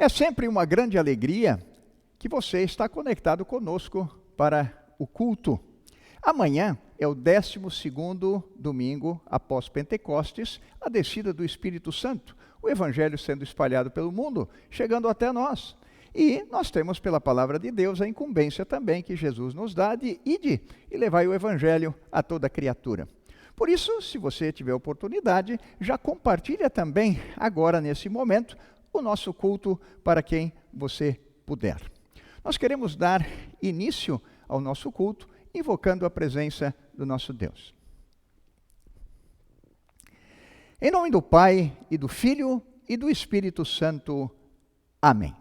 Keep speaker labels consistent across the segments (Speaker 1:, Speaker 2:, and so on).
Speaker 1: É sempre uma grande alegria que você está conectado conosco para o culto. Amanhã é o 12º domingo após Pentecostes, a descida do Espírito Santo, o Evangelho sendo espalhado pelo mundo, chegando até nós. E nós temos pela palavra de Deus a incumbência também que Jesus nos dá de ide e levai o Evangelho a toda criatura. Por isso, se você tiver oportunidade, já compartilha também agora nesse momento o nosso culto para quem você puder. Nós queremos dar início ao nosso culto invocando a presença do nosso Deus. Em nome do Pai, e do Filho, e do Espírito Santo. Amém.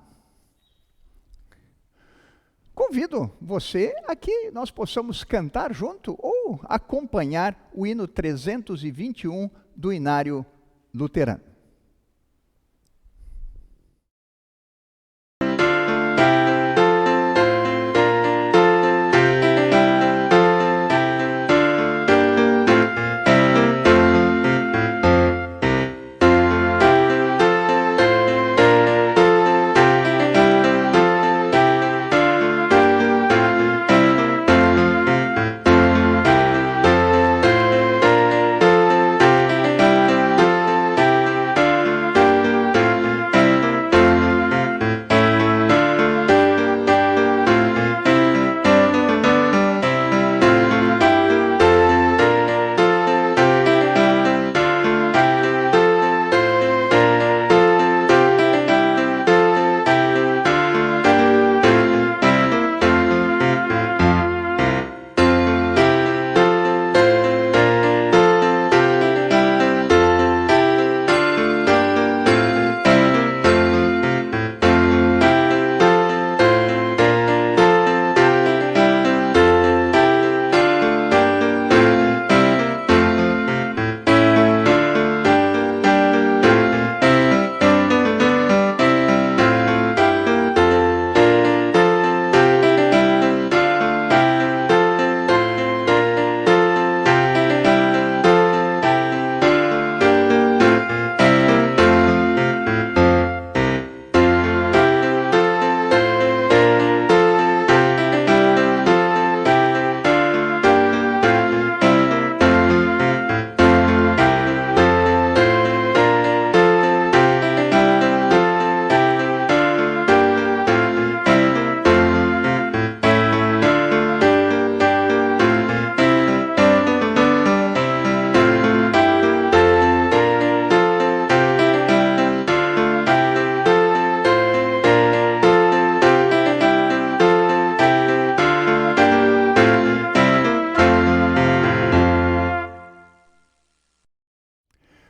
Speaker 1: Convido você a que nós possamos cantar junto ou acompanhar o hino 321 do Inário Luterano.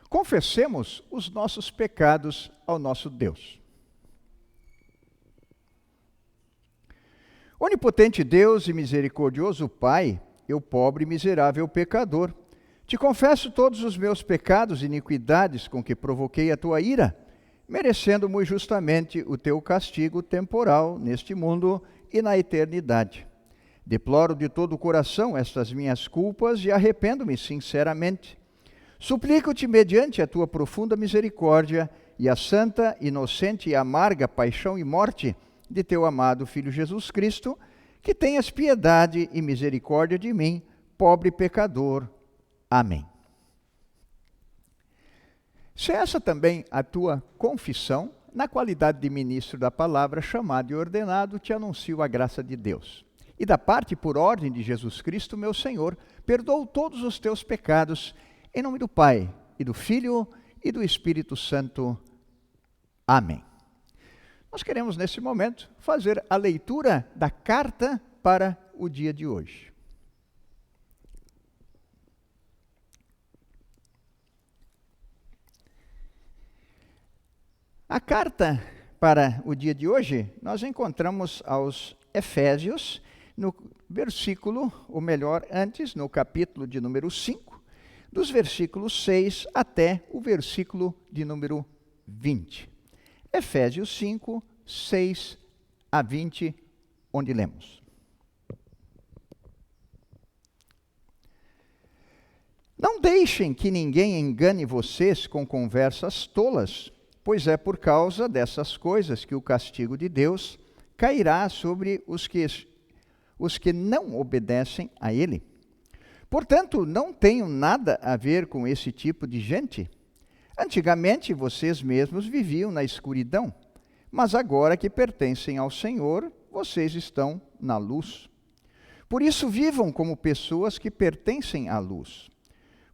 Speaker 1: Confessemos os nossos pecados ao nosso Deus. Onipotente Deus e misericordioso Pai, eu pobre e miserável pecador, te confesso todos os meus pecados e iniquidades com que provoquei a tua ira, merecendo muito justamente o teu castigo temporal neste mundo e na eternidade. Deploro de todo o coração estas minhas culpas e arrependo-me sinceramente. Suplico-te, mediante a tua profunda misericórdia e a santa, inocente e amarga paixão e morte de teu amado Filho Jesus Cristo, que tenhas piedade e misericórdia de mim, pobre pecador. Amém. Se essa também a tua confissão, na qualidade de ministro da palavra, chamado e ordenado, te anuncio a graça de Deus. E da parte por ordem de Jesus Cristo, meu Senhor, perdoo todos os teus pecados, em nome do Pai, e do Filho, e do Espírito Santo. Amém. Nós queremos, nesse momento, fazer a leitura da carta para o dia de hoje. A carta para o dia de hoje, nós encontramos aos Efésios, no versículo, ou melhor, antes, no capítulo de número 5, dos versículos 6 até o versículo de número 20. Efésios 5, 6 a 20, onde lemos. Não deixem que ninguém engane vocês com conversas tolas, pois é por causa dessas coisas que o castigo de Deus cairá sobre os que não obedecem a Ele. Portanto, não tenho nada a ver com esse tipo de gente. Antigamente, vocês mesmos viviam na escuridão, mas agora que pertencem ao Senhor, vocês estão na luz. Por isso, vivam como pessoas que pertencem à luz,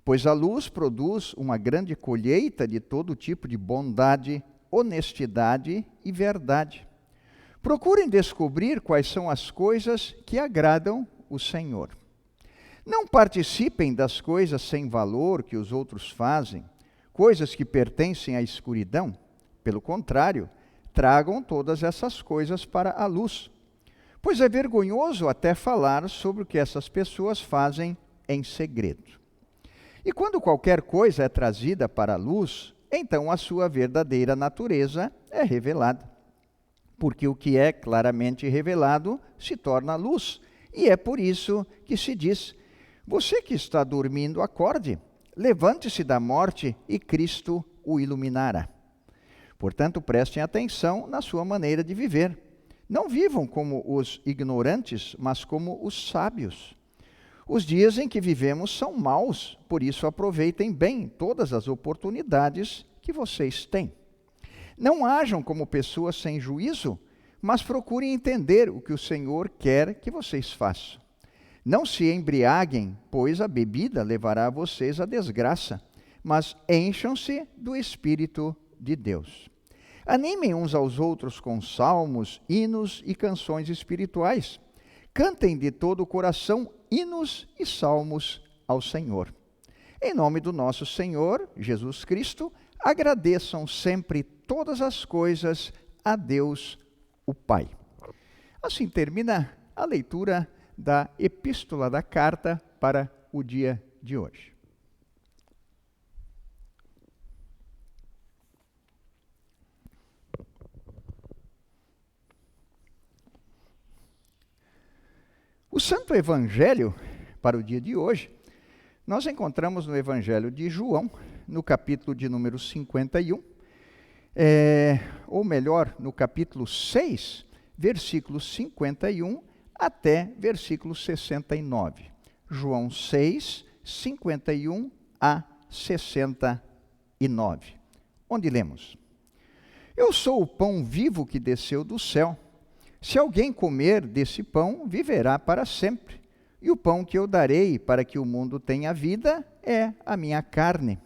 Speaker 1: pois a luz produz uma grande colheita de todo tipo de bondade, honestidade e verdade. Procurem descobrir quais são as coisas que agradam o Senhor. Não participem das coisas sem valor que os outros fazem, coisas que pertencem à escuridão. Pelo contrário, tragam todas essas coisas para a luz, pois é vergonhoso até falar sobre o que essas pessoas fazem em segredo. E quando qualquer coisa é trazida para a luz, então a sua verdadeira natureza é revelada. Porque o que é claramente revelado se torna luz, e é por isso que se diz: você que está dormindo, acorde, levante-se da morte e Cristo o iluminará. Portanto, prestem atenção na sua maneira de viver. Não vivam como os ignorantes, mas como os sábios. Os dias em que vivemos são maus, por isso aproveitem bem todas as oportunidades que vocês têm. Não hajam como pessoas sem juízo, mas procurem entender o que o Senhor quer que vocês façam. Não se embriaguem, pois a bebida levará vocês à desgraça, mas encham-se do Espírito de Deus. Animem uns aos outros com salmos, hinos e canções espirituais. Cantem de todo o coração hinos e salmos ao Senhor. Em nome do nosso Senhor, Jesus Cristo, agradeçam sempre todas as coisas a Deus, o Pai. Assim termina a leitura da epístola da carta para o dia de hoje. O Santo Evangelho para o dia de hoje, nós encontramos no Evangelho de João, no capítulo de número 51, ou melhor, no capítulo 6, versículos 51 até versículo 69. João 6, 51 a 69, onde lemos: Eu sou o pão vivo que desceu do céu. Se alguém comer desse pão, viverá para sempre. E o pão que eu darei para que o mundo tenha vida é a minha carne.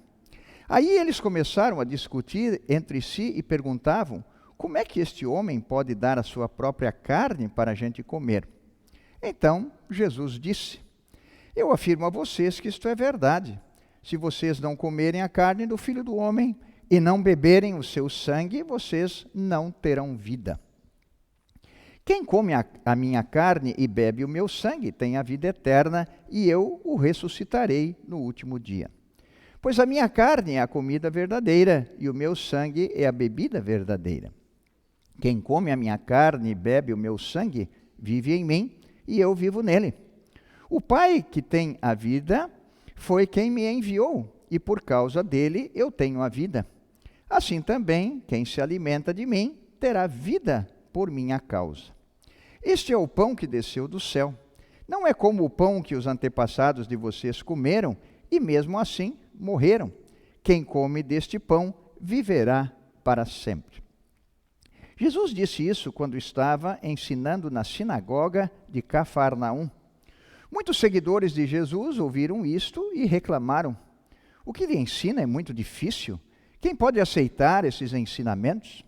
Speaker 1: Aí eles começaram a discutir entre si e perguntavam: como é que este homem pode dar a sua própria carne para a gente comer? Então Jesus disse: eu afirmo a vocês que isto é verdade. Se vocês não comerem a carne do Filho do Homem e não beberem o seu sangue, vocês não terão vida. Quem come a minha carne e bebe o meu sangue tem a vida eterna, e eu o ressuscitarei no último dia. Pois a minha carne é a comida verdadeira, e o meu sangue é a bebida verdadeira. Quem come a minha carne e bebe o meu sangue, vive em mim, e eu vivo nele. O Pai que tem a vida foi quem me enviou, e por causa dele eu tenho a vida. Assim também, quem se alimenta de mim terá vida por minha causa. Este é o pão que desceu do céu. Não é como o pão que os antepassados de vocês comeram e mesmo assim morreram. Quem come deste pão viverá para sempre. Jesus disse isso quando estava ensinando na sinagoga de Cafarnaum. Muitos seguidores de Jesus ouviram isto e reclamaram: o que ele ensina é muito difícil. Quem pode aceitar esses ensinamentos?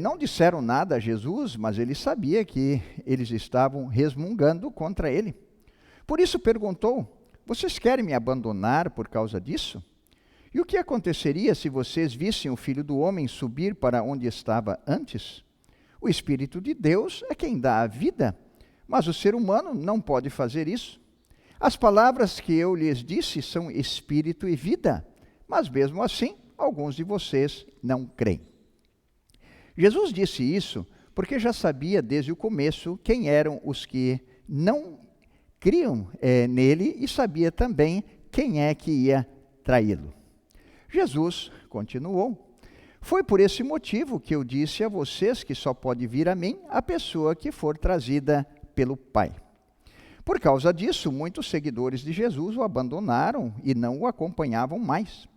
Speaker 1: Não disseram nada a Jesus, mas ele sabia que eles estavam resmungando contra ele. Por isso perguntou: vocês querem me abandonar por causa disso? E o que aconteceria se vocês vissem o Filho do Homem subir para onde estava antes? O Espírito de Deus é quem dá a vida, mas o ser humano não pode fazer isso. As palavras que eu lhes disse são espírito e vida, mas mesmo assim, alguns de vocês não creem. Jesus disse isso porque já sabia desde o começo quem eram os que não criam nele e sabia também quem é que ia traí-lo. Jesus continuou: Foi por esse motivo que eu disse a vocês que só pode vir a mim a pessoa que for trazida pelo Pai. Por causa disso, muitos seguidores de Jesus o abandonaram e não o acompanhavam mais.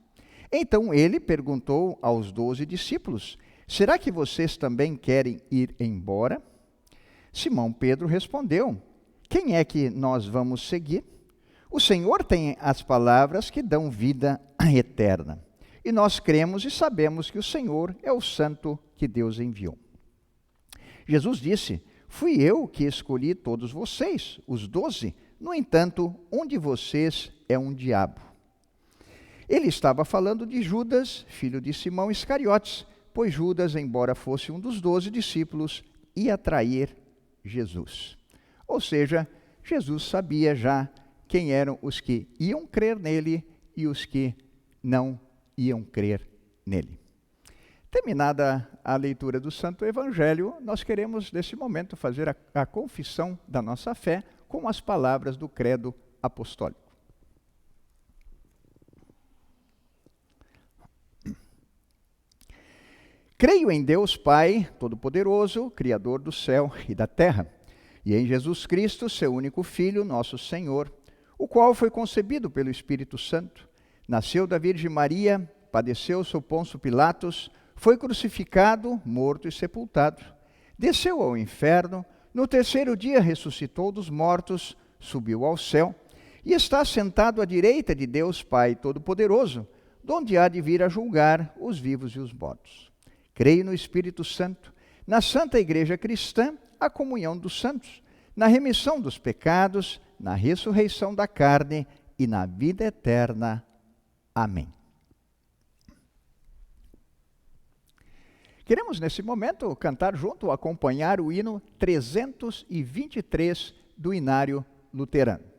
Speaker 1: Então ele perguntou aos 12 discípulos: será que vocês também querem ir embora? Simão Pedro respondeu: quem é que nós vamos seguir? O Senhor tem as palavras que dão vida eterna. E nós cremos e sabemos que o Senhor é o Santo que Deus enviou. Jesus disse: fui eu que escolhi todos vocês, os 12. No entanto, um de vocês é um diabo. Ele estava falando de Judas, filho de Simão Iscariotes, pois Judas, embora fosse um dos 12 discípulos, ia trair Jesus. Ou seja, Jesus sabia já quem eram os que iam crer nele e os que não iam crer nele. Terminada a leitura do Santo Evangelho, nós queremos, nesse momento, fazer a confissão da nossa fé com as palavras do Credo Apostólico. Creio em Deus Pai Todo-Poderoso, Criador do céu e da terra, e em Jesus Cristo, seu único Filho, nosso Senhor, o qual foi concebido pelo Espírito Santo, nasceu da Virgem Maria, padeceu sob Pôncio Pilatos, foi crucificado, morto e sepultado, desceu ao inferno, no terceiro dia ressuscitou dos mortos, subiu ao céu, e está sentado à direita de Deus Pai Todo-Poderoso, donde há de vir a julgar os vivos e os mortos. Creio no Espírito Santo, na Santa Igreja Cristã, a comunhão dos santos, na remissão dos pecados, na ressurreição da carne e na vida eterna. Amém. Queremos, nesse momento, cantar junto, acompanhar o hino 323 do Inário Luterano.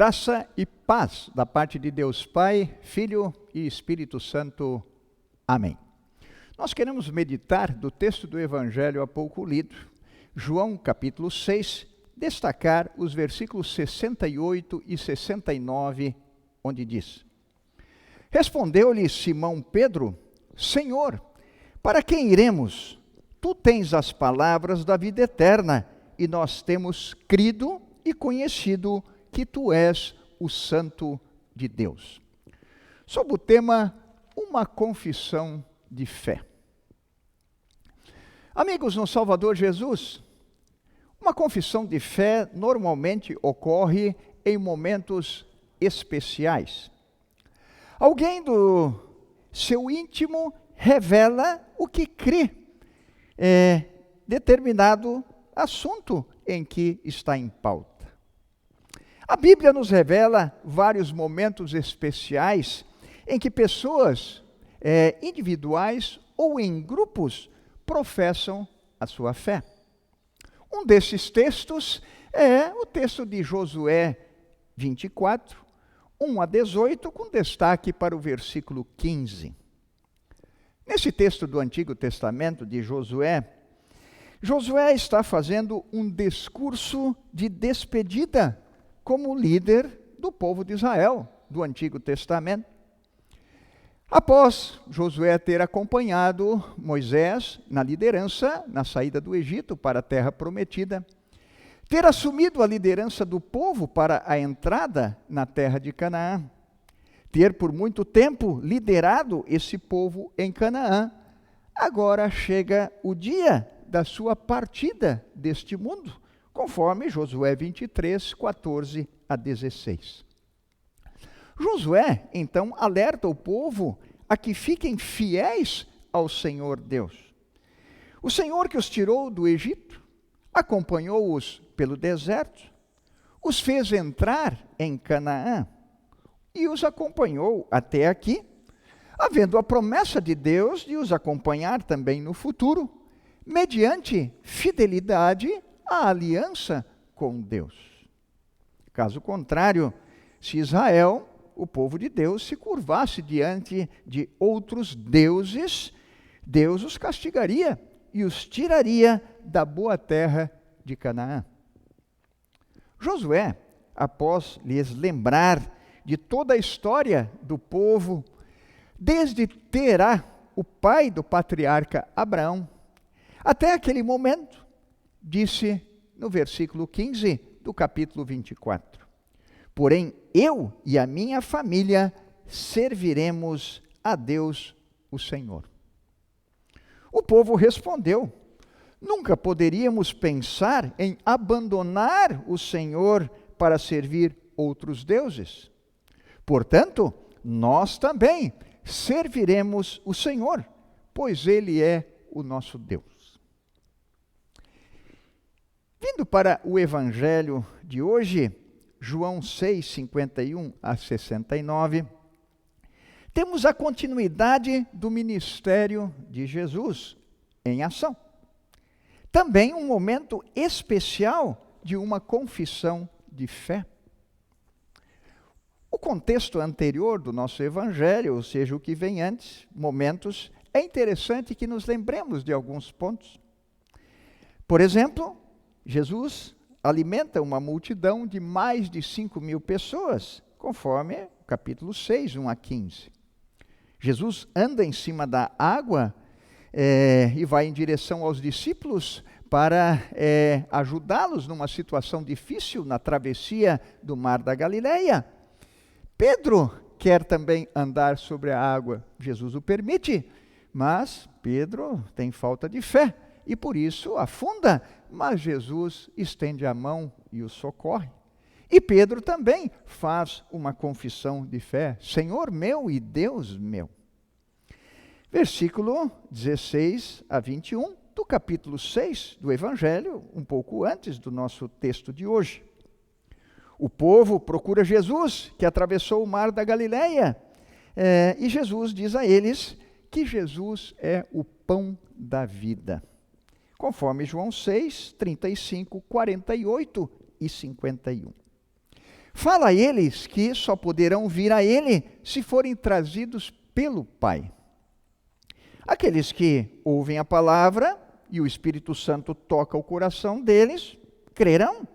Speaker 1: Graça e paz da parte de Deus Pai, Filho e Espírito Santo. Amém. Nós queremos meditar do texto do Evangelho há pouco lido, João capítulo 6, destacar os versículos 68 e 69, onde diz: Respondeu-lhe Simão Pedro: Senhor, para quem iremos? Tu tens as palavras da vida eterna, e nós temos crido e conhecido que tu és o Santo de Deus. Sob o tema, uma confissão de fé. Amigos, no Salvador Jesus, uma confissão de fé normalmente ocorre em momentos especiais. Alguém do seu íntimo revela o que crê, determinado assunto em que está em pauta. A Bíblia nos revela vários momentos especiais em que pessoas individuais ou em grupos professam a sua fé. Um desses textos é o texto de Josué 24, 1 a 18, com destaque para o versículo 15. Nesse texto do Antigo Testamento de Josué, Josué está fazendo um discurso de despedida como líder do povo de Israel, do Antigo Testamento. Após Josué ter acompanhado Moisés na liderança, na saída do Egito para a terra prometida, ter assumido a liderança do povo para a entrada na terra de Canaã, ter por muito tempo liderado esse povo em Canaã, agora chega o dia da sua partida deste mundo, conforme Josué 23, 14 a 16. Josué, então, alerta o povo a que fiquem fiéis ao Senhor Deus. O Senhor que os tirou do Egito, acompanhou-os pelo deserto, os fez entrar em Canaã e os acompanhou até aqui, havendo a promessa de Deus de os acompanhar também no futuro, mediante fidelidade à aliança com Deus. Caso contrário, se Israel, o povo de Deus, se curvasse diante de outros deuses, Deus os castigaria e os tiraria da boa terra de Canaã. Josué, após lhes lembrar de toda a história do povo, desde Terá, o pai do patriarca Abraão, até aquele momento, disse no versículo 15 do capítulo 24: porém, eu e a minha família serviremos a Deus, o Senhor. O povo respondeu: nunca poderíamos pensar em abandonar o Senhor para servir outros deuses. Portanto, nós também serviremos o Senhor, pois Ele é o nosso Deus. Vindo para o Evangelho de hoje, João 6, 51 a 69, temos a continuidade do ministério de Jesus em ação. Também um momento especial de uma confissão de fé. O contexto anterior do nosso Evangelho, ou seja, o que vem antes, momentos, é interessante que nos lembremos de alguns pontos. Por exemplo, Jesus alimenta uma multidão de mais de 5.000 pessoas, conforme o capítulo 6, 1 a 15. Jesus anda em cima da água e vai em direção aos discípulos para ajudá-los numa situação difícil na travessia do Mar da Galileia. Pedro quer também andar sobre a água. Jesus o permite, mas Pedro tem falta de fé e por isso afunda, mas Jesus estende a mão e o socorre. E Pedro também faz uma confissão de fé: Senhor meu e Deus meu. Versículo 16 a 21 do capítulo 6 do Evangelho, um pouco antes do nosso texto de hoje. O povo procura Jesus, que atravessou o mar da Galileia, e Jesus diz a eles que Jesus é o pão da vida, conforme João 6, 35, 48 e 51. Fala a eles que só poderão vir a Ele se forem trazidos pelo Pai. Aqueles que ouvem a palavra e o Espírito Santo toca o coração deles, crerão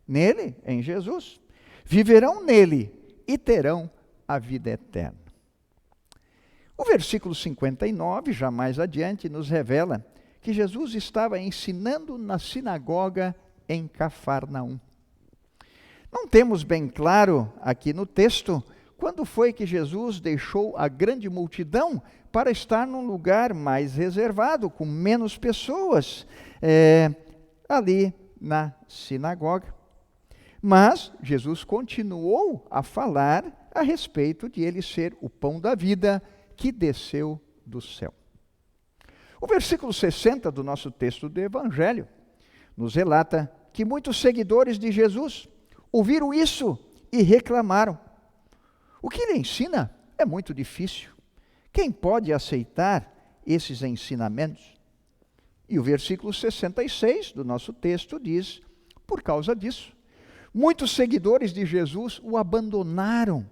Speaker 1: nele, em Jesus, viverão nele e terão a vida eterna. O versículo 59, já mais adiante, nos revela que Jesus estava ensinando na sinagoga em Cafarnaum. Não temos bem claro aqui no texto quando foi que Jesus deixou a grande multidão para estar num lugar mais reservado, com menos pessoas, ali na sinagoga. Mas Jesus continuou a falar a respeito de ele ser o pão da vida que desceu do céu. O versículo 60 do nosso texto do Evangelho nos relata que muitos seguidores de Jesus ouviram isso e reclamaram. O que ele ensina é muito difícil. Quem pode aceitar esses ensinamentos? E o versículo 66 do nosso texto diz, por causa disso, muitos seguidores de Jesus o abandonaram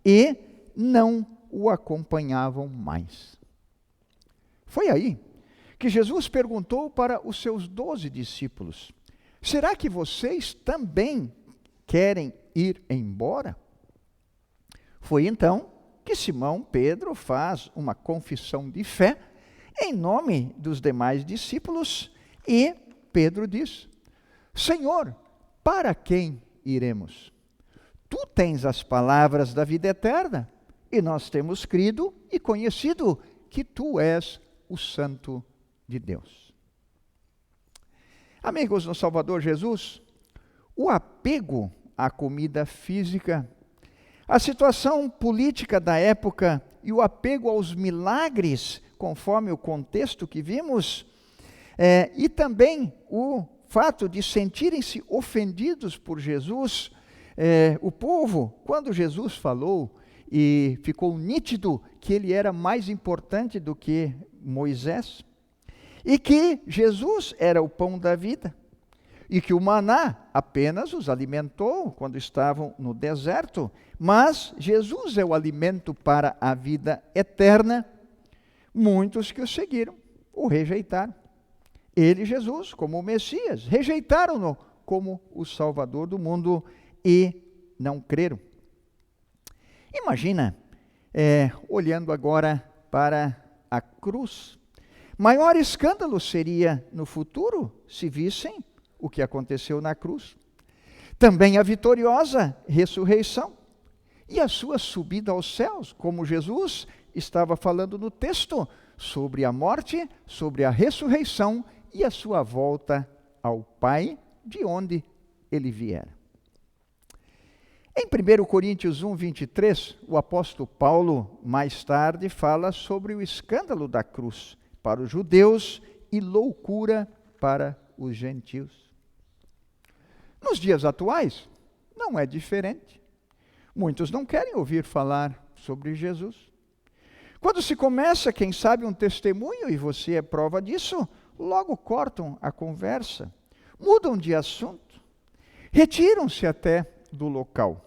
Speaker 1: e não o acompanhavam mais. Foi aí que Jesus perguntou para os seus 12 discípulos, será que vocês também querem ir embora? Foi então que Simão Pedro faz uma confissão de fé em nome dos demais discípulos e Pedro diz, Senhor, para quem iremos? Tu tens as palavras da vida eterna e nós temos crido e conhecido que tu és o Santo de Deus. Amigos no Salvador Jesus, o apego à comida física, a situação política da época e o apego aos milagres, conforme o contexto que vimos, e também o fato de sentirem-se ofendidos por Jesus, o povo, quando Jesus falou e ficou nítido que ele era mais importante do que Moisés, e que Jesus era o pão da vida, e que o maná apenas os alimentou quando estavam no deserto, mas Jesus é o alimento para a vida eterna. Muitos que o seguiram, o rejeitaram. Ele, Jesus, como o Messias, rejeitaram-no como o Salvador do mundo e não creram. Imagina, olhando agora para a cruz, maior escândalo seria no futuro se vissem o que aconteceu na cruz. Também a vitoriosa ressurreição e a sua subida aos céus, como Jesus estava falando no texto, sobre a morte, sobre a ressurreição e a sua volta ao Pai, de onde ele viera. Em 1 Coríntios 1, 23, o apóstolo Paulo, mais tarde, fala sobre o escândalo da cruz para os judeus e loucura para os gentios. Nos dias atuais, não é diferente. Muitos não querem ouvir falar sobre Jesus. Quando se começa, quem sabe, um testemunho, e você é prova disso, logo cortam a conversa, mudam de assunto, retiram-se até do local.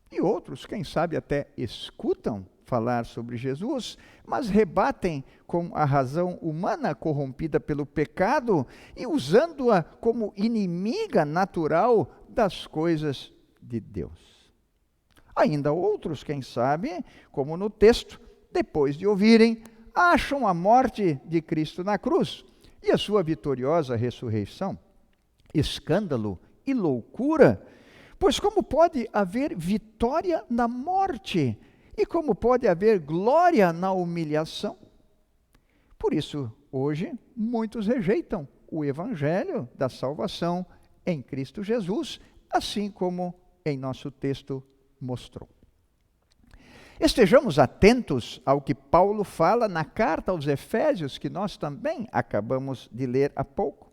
Speaker 1: E outros, quem sabe, até escutam falar sobre Jesus, mas rebatem com a razão humana corrompida pelo pecado e usando-a como inimiga natural das coisas de Deus. Ainda outros, quem sabe, como no texto, depois de ouvirem, acham a morte de Cristo na cruz e a sua vitoriosa ressurreição escândalo e loucura, pois como pode haver vitória na morte e como pode haver glória na humilhação? Por isso, hoje, muitos rejeitam o evangelho da salvação em Cristo Jesus, assim como em nosso texto mostrou. Estejamos atentos ao que Paulo fala na carta aos Efésios, que nós também acabamos de ler há pouco.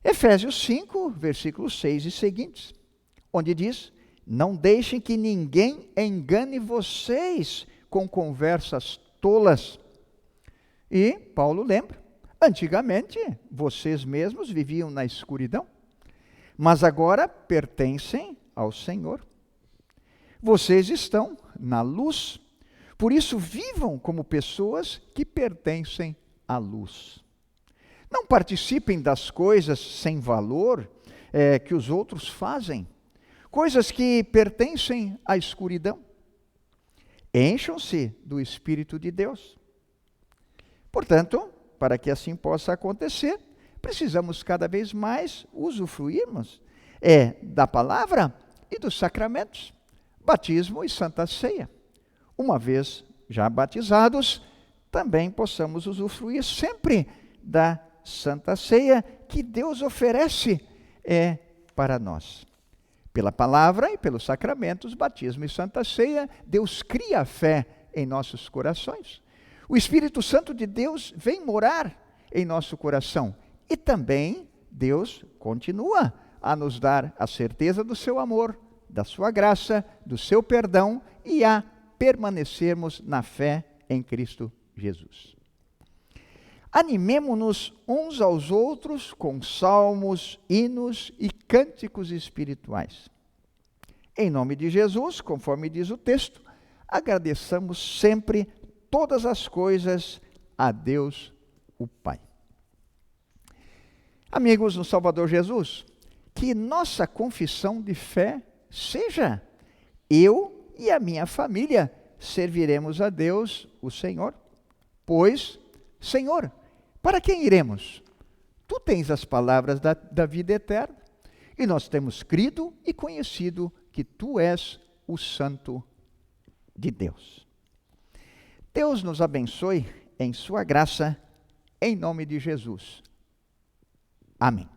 Speaker 1: Efésios 5, versículos 6 e seguintes, onde diz, não deixem que ninguém engane vocês com conversas tolas. E Paulo lembra, antigamente vocês mesmos viviam na escuridão, mas agora pertencem ao Senhor. Vocês estão na luz, por isso vivam como pessoas que pertencem à luz. Não participem das coisas sem valor que os outros fazem, coisas que pertencem à escuridão. Encham-se do Espírito de Deus. Portanto, para que assim possa acontecer, precisamos cada vez mais usufruirmos da palavra e dos sacramentos, batismo e santa ceia. Uma vez já batizados, também possamos usufruir sempre da santa ceia que Deus oferece para nós. Pela palavra e pelos sacramentos, batismo e santa ceia, Deus cria a fé em nossos corações. O Espírito Santo de Deus vem morar em nosso coração. E também Deus continua a nos dar a certeza do seu amor, da sua graça, do seu perdão e a permanecermos na fé em Cristo Jesus. Animemo-nos uns aos outros com salmos, hinos e cânticos espirituais. Em nome de Jesus, conforme diz o texto, agradeçamos sempre todas as coisas a Deus, o Pai. Amigos no Salvador Jesus, que nossa confissão de fé seja: eu e a minha família serviremos a Deus, o Senhor. Pois, Senhor, para quem iremos? Tu tens as palavras da vida eterna, e nós temos crido e conhecido que Tu és o Santo de Deus. Deus nos abençoe em Sua graça, em nome de Jesus. Amém.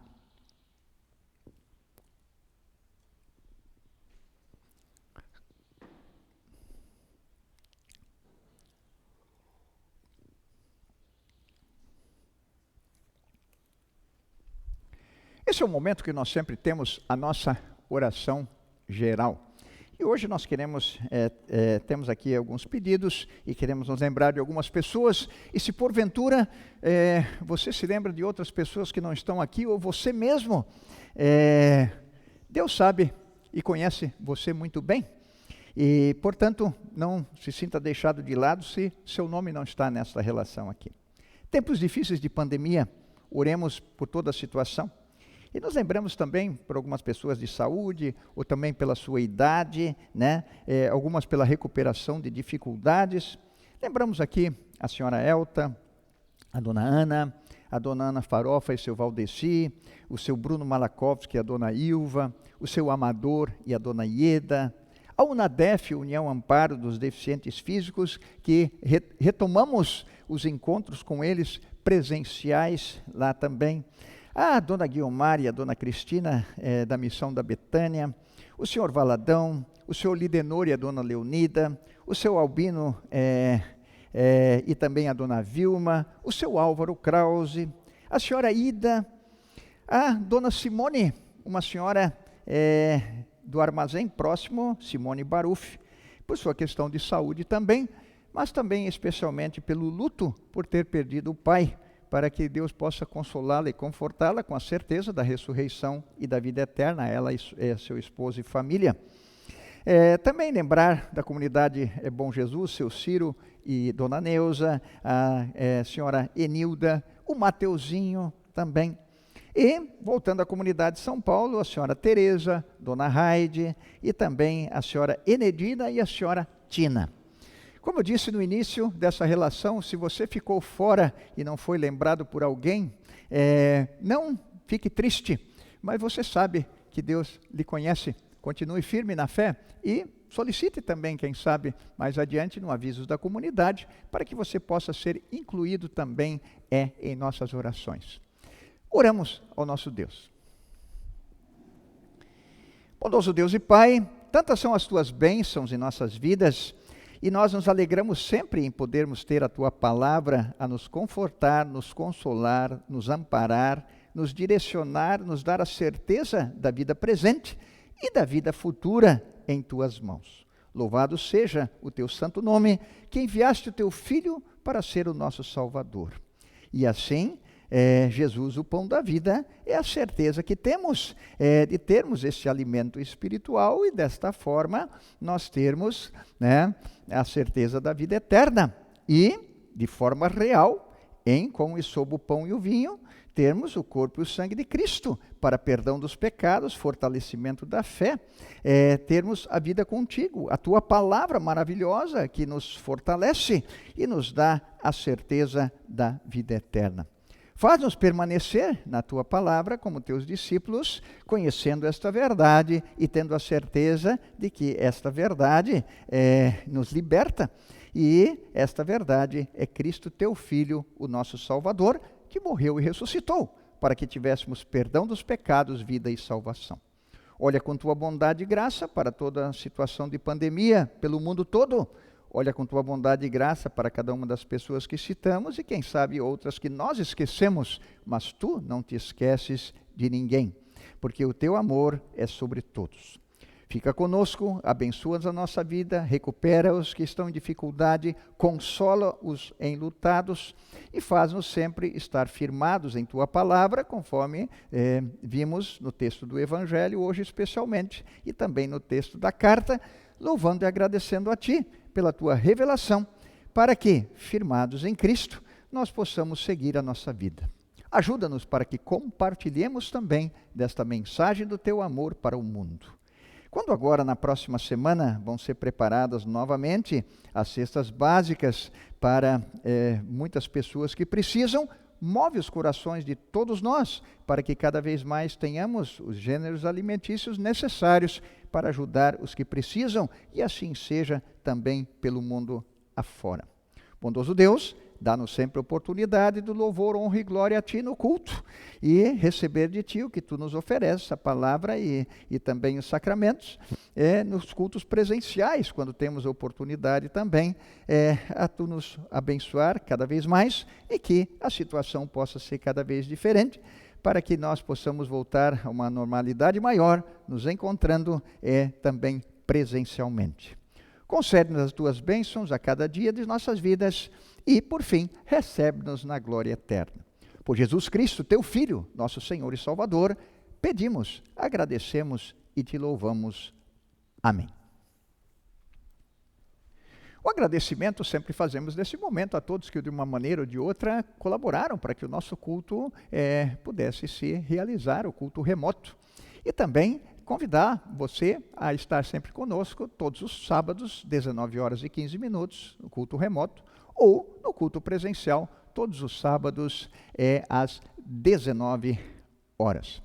Speaker 1: Esse é o momento que nós sempre temos a nossa oração geral. E hoje nós temos aqui alguns pedidos e queremos nos lembrar de algumas pessoas. E se porventura você se lembra de outras pessoas que não estão aqui, ou você mesmo, Deus sabe e conhece você muito bem. E, portanto, não se sinta deixado de lado se seu nome não está nessa relação aqui. Tempos difíceis de pandemia, oremos por toda a situação. E nos lembramos também por algumas pessoas de saúde, ou também pela sua idade, né? Algumas pela recuperação de dificuldades. Lembramos aqui a senhora Elta, a dona Ana Farofa e seu Valdeci, o seu Bruno Malakovski e a dona Ilva, o seu Amador e a dona Ieda, a UNADEF, União Amparo dos Deficientes Físicos, que retomamos os encontros com eles presenciais lá também. A dona Guiomar e a dona Cristina, da Missão da Betânia, o senhor Valadão, o senhor Lidenor e a dona Leonida, o seu Albino e também a dona Vilma, o seu Álvaro Krause, a senhora Ida, a dona Simone, uma senhora do armazém próximo, Simone Baruf, por sua questão de saúde também, mas também especialmente pelo luto por ter perdido o pai, para que Deus possa consolá-la e confortá-la com a certeza da ressurreição e da vida eterna, ela e seu esposo e família. Também lembrar da comunidade Bom Jesus, seu Ciro e dona Neuza, a senhora Enilda, o Mateuzinho também. E, voltando à comunidade de São Paulo, a senhora Tereza, dona Raide e também a senhora Enedina e a senhora Tina. Como eu disse no início dessa relação, se você ficou fora e não foi lembrado por alguém, não fique triste, mas você sabe que Deus lhe conhece. Continue firme na fé e solicite também, quem sabe, mais adiante, no aviso da comunidade, para que você possa ser incluído também em nossas orações. Oramos ao nosso Deus. Bondoso Deus e Pai, tantas são as Tuas bênçãos em nossas vidas, e nós nos alegramos sempre em podermos ter a Tua palavra a nos confortar, nos consolar, nos amparar, nos direcionar, nos dar a certeza da vida presente e da vida futura em Tuas mãos. Louvado seja o Teu santo nome, que enviaste o Teu Filho para ser o nosso Salvador. E assim, Jesus, o pão da vida, é a certeza que temos de termos esse alimento espiritual e desta forma nós termos a certeza da vida eterna e, de forma real, com e sob o pão e o vinho, termos o corpo e o sangue de Cristo para perdão dos pecados, fortalecimento da fé, termos a vida contigo, a tua palavra maravilhosa que nos fortalece e nos dá a certeza da vida eterna. Faz-nos permanecer na tua palavra como teus discípulos, conhecendo esta verdade e tendo a certeza de que esta verdade nos liberta. E esta verdade é Cristo, teu Filho, o nosso Salvador, que morreu e ressuscitou, para que tivéssemos perdão dos pecados, vida e salvação. Olha com tua bondade e graça para toda a situação de pandemia pelo mundo todo. Olha com tua bondade e graça para cada uma das pessoas que citamos e quem sabe outras que nós esquecemos, mas tu não te esqueces de ninguém, porque o teu amor é sobre todos. Fica conosco, abençoa a nossa vida, recupera os que estão em dificuldade, consola os enlutados e faz-nos sempre estar firmados em Tua palavra, conforme vimos no texto do Evangelho, hoje especialmente, e também no texto da carta, louvando e agradecendo a Ti pela Tua revelação, para que, firmados em Cristo, nós possamos seguir a nossa vida. Ajuda-nos para que compartilhemos também desta mensagem do Teu amor para o mundo. Quando agora, na próxima semana, vão ser preparadas novamente as cestas básicas para muitas pessoas que precisam, move os corações de todos nós, para que cada vez mais tenhamos os gêneros alimentícios necessários para ajudar os que precisam, e assim seja também pelo mundo afora. Bondoso Deus, dá-nos sempre a oportunidade do louvor, honra e glória a Ti no culto e receber de Ti o que Tu nos ofereces, a palavra e também os sacramentos, nos cultos presenciais, quando temos a oportunidade também a Tu nos abençoar cada vez mais e que a situação possa ser cada vez diferente, para que nós possamos voltar a uma normalidade maior, nos encontrando também presencialmente. Concede-nos as Tuas bênçãos a cada dia de nossas vidas e, por fim, recebe-nos na glória eterna. Por Jesus Cristo, Teu Filho, nosso Senhor e Salvador, pedimos, agradecemos e Te louvamos. Amém. O agradecimento sempre fazemos nesse momento a todos que de uma maneira ou de outra colaboraram para que o nosso culto pudesse se realizar, o culto remoto. E também convidar você a estar sempre conosco todos os sábados, 19 horas e 15 minutos, no culto remoto, ou no culto presencial, todos os sábados, às 19 horas.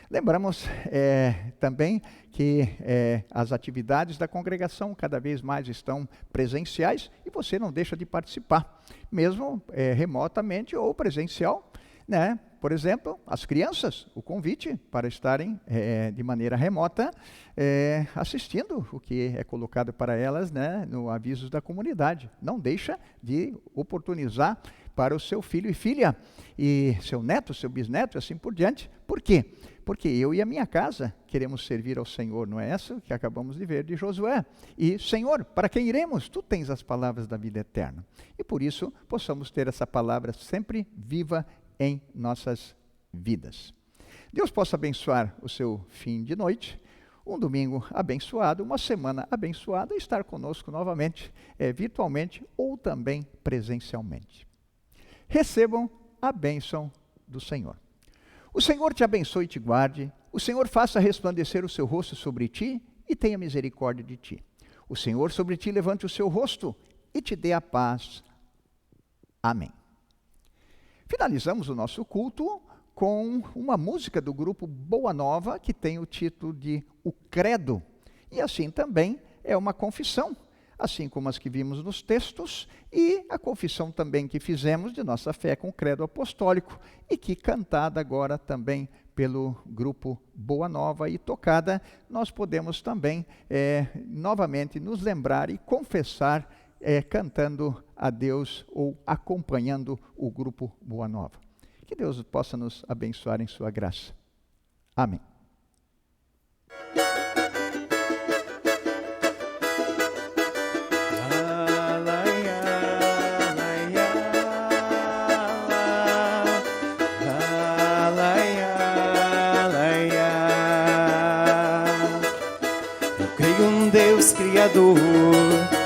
Speaker 1: Lembramos também que as atividades da congregação cada vez mais estão presenciais e você não deixa de participar, mesmo remotamente ou presencial, né? Por exemplo, as crianças, o convite para estarem de maneira remota assistindo o que é colocado para elas, né, no Avisos da Comunidade. Não deixa de oportunizar para o seu filho e filha, e seu neto, seu bisneto, e assim por diante. Por quê? Porque eu e a minha casa queremos servir ao Senhor, não é isso que acabamos de ver de Josué? E, Senhor, para quem iremos? Tu tens as palavras da vida eterna. E por isso, possamos ter essa palavra sempre viva em nossas vidas. Deus possa abençoar o seu fim de noite, um domingo abençoado, uma semana abençoada, e estar conosco novamente, virtualmente ou também presencialmente. Recebam a bênção do Senhor. O Senhor te abençoe e te guarde, o Senhor faça resplandecer o seu rosto sobre ti e tenha misericórdia de ti. O Senhor sobre ti levante o seu rosto e te dê a paz. Amém. Finalizamos o nosso culto com uma música do grupo Boa Nova, que tem o título de O Credo. E assim também é uma confissão, assim como as que vimos nos textos, e a confissão também que fizemos de nossa fé com o Credo Apostólico, e que cantada agora também pelo grupo Boa Nova e tocada, nós podemos também novamente nos lembrar e confessar cantando a Deus ou acompanhando o grupo Boa Nova. Que Deus possa nos abençoar em sua graça. Amém.
Speaker 2: Eu creio em Deus Criador,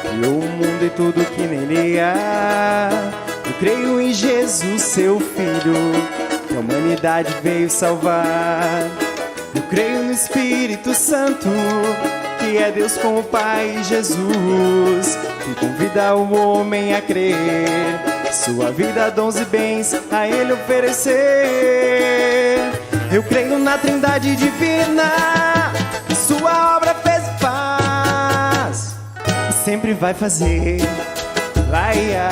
Speaker 2: criou o mundo e tudo que nele há. Eu creio em Jesus, seu Filho, que a humanidade humanidade veio salvar. Eu creio no Espírito Santo, que é Deus com o Pai e Jesus, que convida o homem a crer, sua vida, dons e bens a Ele oferecer. Eu creio na Trindade divina, que sua obra fez e faz, e sempre vai fazer. Laia,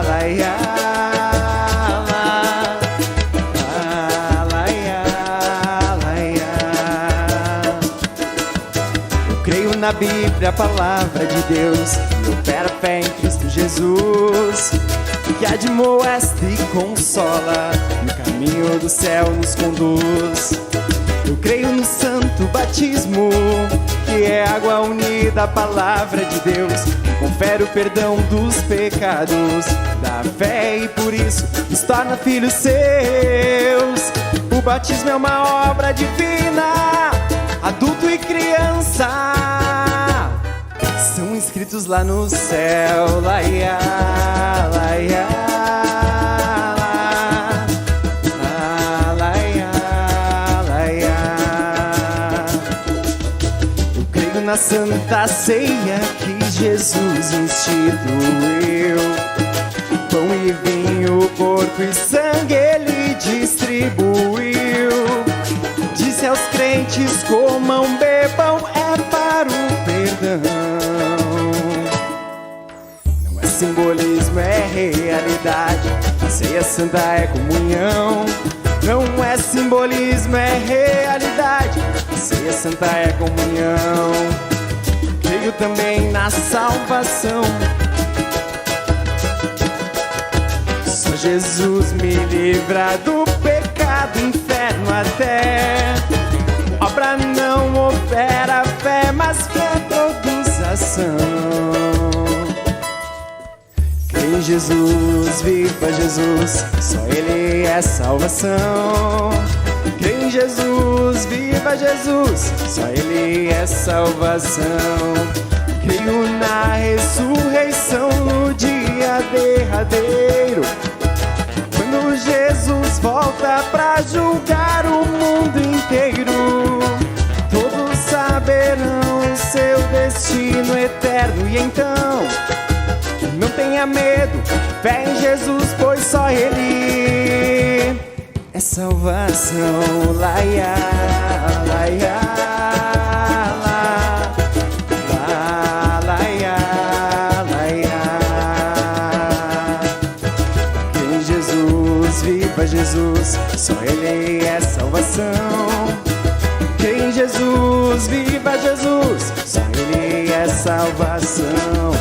Speaker 2: laia, laia, laia. Eu creio na Bíblia, a palavra de Deus, que opera a fé em Cristo Jesus, que admoesta e consola, no caminho do céu nos conduz. Eu creio no santo batismo, que é água unida à palavra de Deus, que confere o perdão dos pecados da fé e por isso nos torna filhos seus. O batismo é uma obra divina, adulto e criança são inscritos lá no céu. Laia, laia, laia, laia. Eu creio na Santa Ceia que Jesus instituiu, pão e vinho, corpo e sangue Ele distribuiu. Disse aos crentes: comam, bebam, é para o perdão. Não é simbolismo, é realidade, a ceia santa é comunhão. Não é simbolismo, é realidade, a ceia santa é comunhão. Creio também na salvação, só Jesus me livra do pecado, inferno até. Obra não opera fé, mas fé produz ação. Creio em Jesus, viva Jesus, só Ele é salvação. Creio em Jesus, viva Jesus, só Ele é salvação. Creio na ressurreição no dia derradeiro, quando Jesus volta pra julgar o mundo inteiro. Todos saberão seu destino eterno e então não tenha medo, fé em Jesus, pois só Ele é salvação. Laia, laia, laia, laia. Em Jesus, viva Jesus, só Ele é salvação. Em Jesus, viva Jesus, só Ele é salvação.